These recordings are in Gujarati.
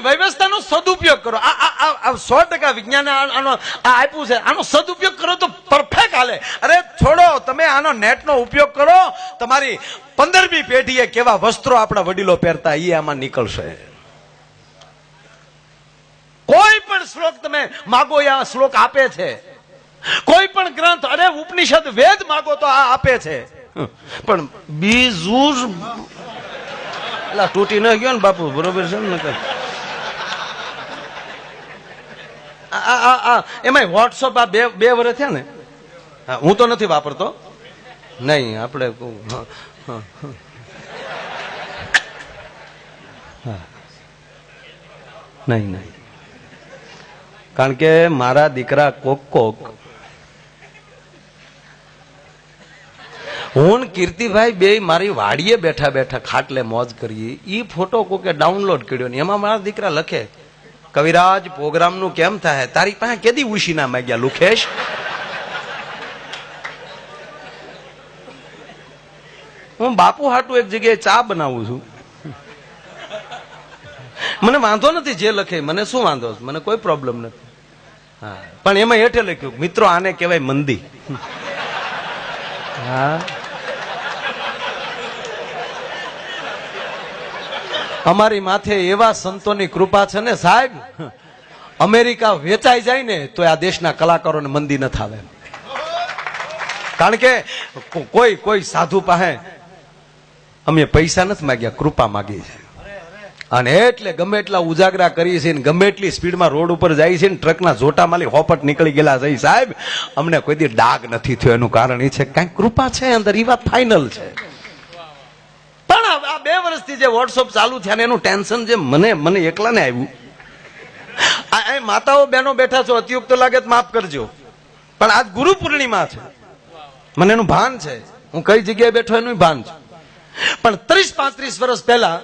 વિજ્ઞાનની વ્યવસ્થાનો સદુપયોગ કરો. આ 100% વિજ્ઞાન આનો આપ્યું છે, આનો સદુપયોગ કરો તો પરફેક્ટ હાલે. અરે છોડો, તમે આનો નેટનો ઉપયોગ કરો. તમારી 15મી પેઢીએ કેવા વસ્ત્રો આપણા વડીલો પહેરતા એ આમાં નીકળશે. કોઈ પણ શ્લોક તમે માગો આ શ્લોક આપે છે. કોઈ પણ ગ્રંથ, અરે ઉપનિષદ વેદ માગો તો આ આપે છે. પણ બીજું એલા તૂટી ન ગયો ને બાપુ, બરોબર છે ને? એમાં વોટ્સઅપ આ બે વર્ષ થયા ને. હું તો નથી વાપરતો. નહીં આપણે નહીં નહીં, કારણ કે મારા દીકરા કોક હું કીર્તિભાઈ બે મારી વાડીએ બેઠા બેઠા ખાટલે મોજ કરીએ. ઈ ફોટો કોકે ડાઉનલોડ કર્યો ને એમાં મારા દીકરા લખે, કવિરાજ પ્રોગ્રામ નું કેમ થાય, તારી પાસે કેદી ઉશી ના માંગ્યા લુખેશ? હું બાપુ હાટુ એક જગ્યાએ ચા બનાવું છું. મને વાંધો નથી જે લખે, મને શું વાંધો, મને કોઈ પ્રોબ્લેમ નથી. હા, પણ એમાં હેઠે લખ્યું, મિત્રો આને કહેવાય મંદી. હા, અમારી માથે એવા સંતોની કૃપા છે ને સાહેબ, અમેરિકા વેચાઈ જાય ને તો આ દેશના કલાકારોને મંદી ન થાવે. કારણ કે કોઈ સાધુ પાસે અમે પૈસા નથી માગ્યા, કૃપા માગી છે. અને એટલે ગમે એટલા ઉજાગરા કરીએ છીએ, ગમે એટલી સ્પીડમાં રોડ ઉપર જાય છે, ટ્રકના જોટા માલી હોપટ નીકળી ગયેલા છે સાહેબ, અમને કોઈ દી ડાઘ નથી થયો. એનું કારણ એ છે કઈક કૃપા છે અંદર, એ વાત ફાઇનલ છે. પણ આ 2 વર્ષથી જે વોટ્સઅપ ચાલુ થયા ને એનું ટેન્શન જે મને એકલાને આવ્યું. આ માતાઓ બહેનો બેઠા છો, અતિયુક્ત લાગે તો માફ કરજો, પણ આજ ગુરુ પૂર્ણિમા છે, મને એનું ભાન છે. હું કઈ જગ્યાએ બેઠો એનું ભાન છે. પણ 30-35 વર્ષ પહેલા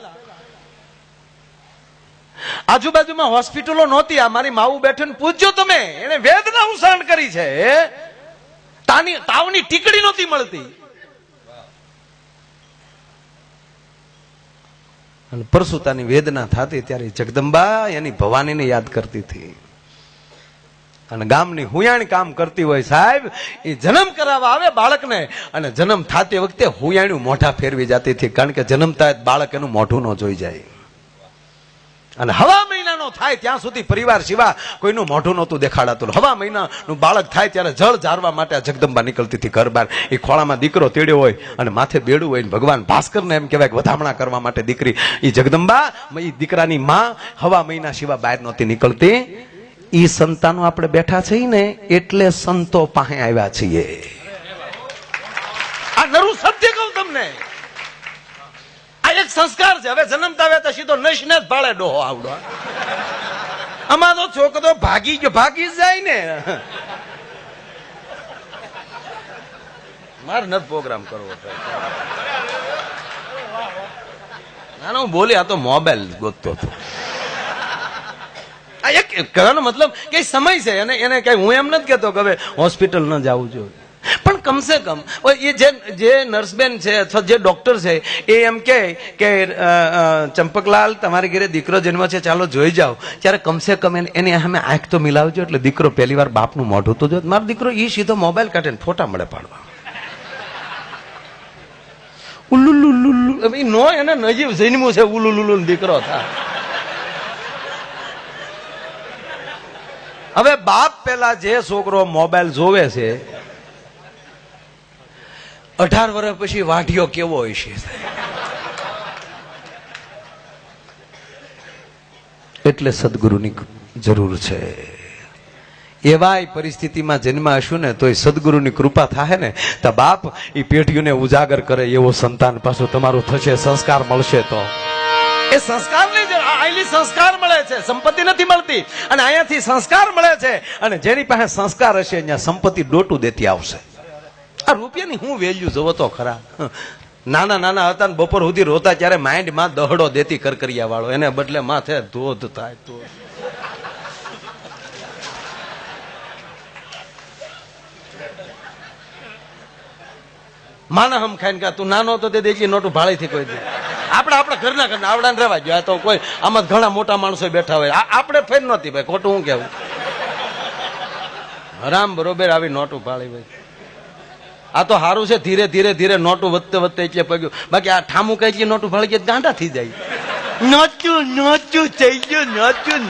આજુબાજુમાં હોસ્પિટલો નહોતી. આ મારી માવું બેઠો ને પૂછજો તમે, એને વેદના ઉસાણ કરી છે. તાવની ટીકડી નહોતી મળતી. અને પરસુતાની વેદના થતી ત્યારે જગદંબા એની ભવાનીને યાદ કરતી હતી. અને ગામની હુયાણી કામ કરતી હોય સાહેબ, એ જન્મ કરાવવા આવે બાળકને, અને જન્મ થતી વખતે હુયાણી મોઢા ફેરવી જતી હતી, કારણ કે જન્મતા બાળક એનું મોઢું ન જોઈ જાય. અને હવા મહિનાનો થાય ત્યાં સુધી પરિવાર સિવાય કોઈનું મોઢું નહોતું દેખાડાતું. હવા મહિનાનું બાળક થાય ત્યારે જળ ઝારવા માટે આ જગદંબા નીકળતી હતી ઘર બહાર. એ ખોળામાં દીકરો તેડ્યો હોય અને માથે બેડું હોય, ભગવાન ભાસ્કરને એમ કહેવાય કે વધામણા કરવા માટે દીકરી, એ જગદંબા એ દીકરાની માં હવા મહિના સિવાય બહાર નહોતી નીકળતી. ઈ સંતાનો આપણે બેઠા છીએ ને એટલે સંતો પાસે આવ્યા છીએ. આ નરું સત્ય કહું તમને, આ એક સંસ્કાર છે. હવે જન્મતા આવે તો સીધો નશને જ ભાળે ડોહો આવડો. આમાં તો છોકરો ભાગી જાય ને. મારે નથી પ્રોગ્રામ કરવો. ના હું બોલી, આ તો મોબાઈલ ગોતતો હતો. એક કહેવાનો મતલબ કે સમય છે, એને કઈ હું એમ નથી કેતો કે હવે હોસ્પિટલ ન જવું જોઈએ, પણ કમસે કમ એ જે નર્સબેન છે અથવા જે ડોક્ટર છે એ એમ કે ચંપકલાલ તમારી ઘરે દીકરો જન્મ છે, ચાલો જોઈ જાઓ, ત્યારે કમસે કમ એની સામે આંખ તો મિલાવજો, એટલે દીકરો પહેલી વાર બાપનું મોઢું તો જો. મારો દીકરો એ સીધો મોબાઈલ કાઢે ને ફોટા મળે પાડવા. ઉલ્લુલ્લુલ્લુ નો એને નજીવ જન્મું છે, ઉલ્લુલ્લુ દીકરો થાય. હવે બાપ પેલા જે છોકરો મોબાઈલ જોવે છે, 18 વર્ષ પછી વાઢિયો કેવો હોય છે. એટલે સદગુરુની જરૂર છે. એવા પરિસ્થિતિમાં જન્મ હશું ને તો સદગુરુની કૃપા થાય ને તો બાપ એ પેઢીઓને ઉજાગર કરે એવો સંતાન પાછું તમારું થશે, સંસ્કાર મળશે. તો એ સંસ્કાર સંસ્કાર મળે છે, સંપત્તિ નથી મળતી. અને અહીંયાથી સંસ્કાર મળે છે, અને જેની પાસે સંસ્કાર હશે અહીંયા સંપત્તિ ડોટું દેતી આવશે. આ રૂપિયાની હું વેલ્યુ જોવો તો ખરા. નાના હતા ને બપોર સુધી રોતા ત્યારે માઇન્ડ માં દહડો દેતી કરકરિયા વાળો, એને બદલે માથે ધોધ થાય. તો માના હમ ખાઈને તું નાનો હતો તે દેખી નોટું ભાળી થી કોઈ દે. આપણા ઘરના આવડાને રહેવા જોઈએ. આ તો કોઈ આમાં ઘણા મોટા માણસો બેઠા હોય. આપણે ફેર નહોતી ભાઈ, ખોટું હું કેવું. હરામ બરોબર આવી નોટું ફાળી ભાઈ. આ તો સારું છે, ધીરે ધીરે ધીરે નોટું વધતે વધતે એટલે પગ્યું. બાકી આ ઠામું કઈ નોટું ફાળી ગયા ગાંડા થઈ જાય. નોચું થઈ ગયું, નોચું.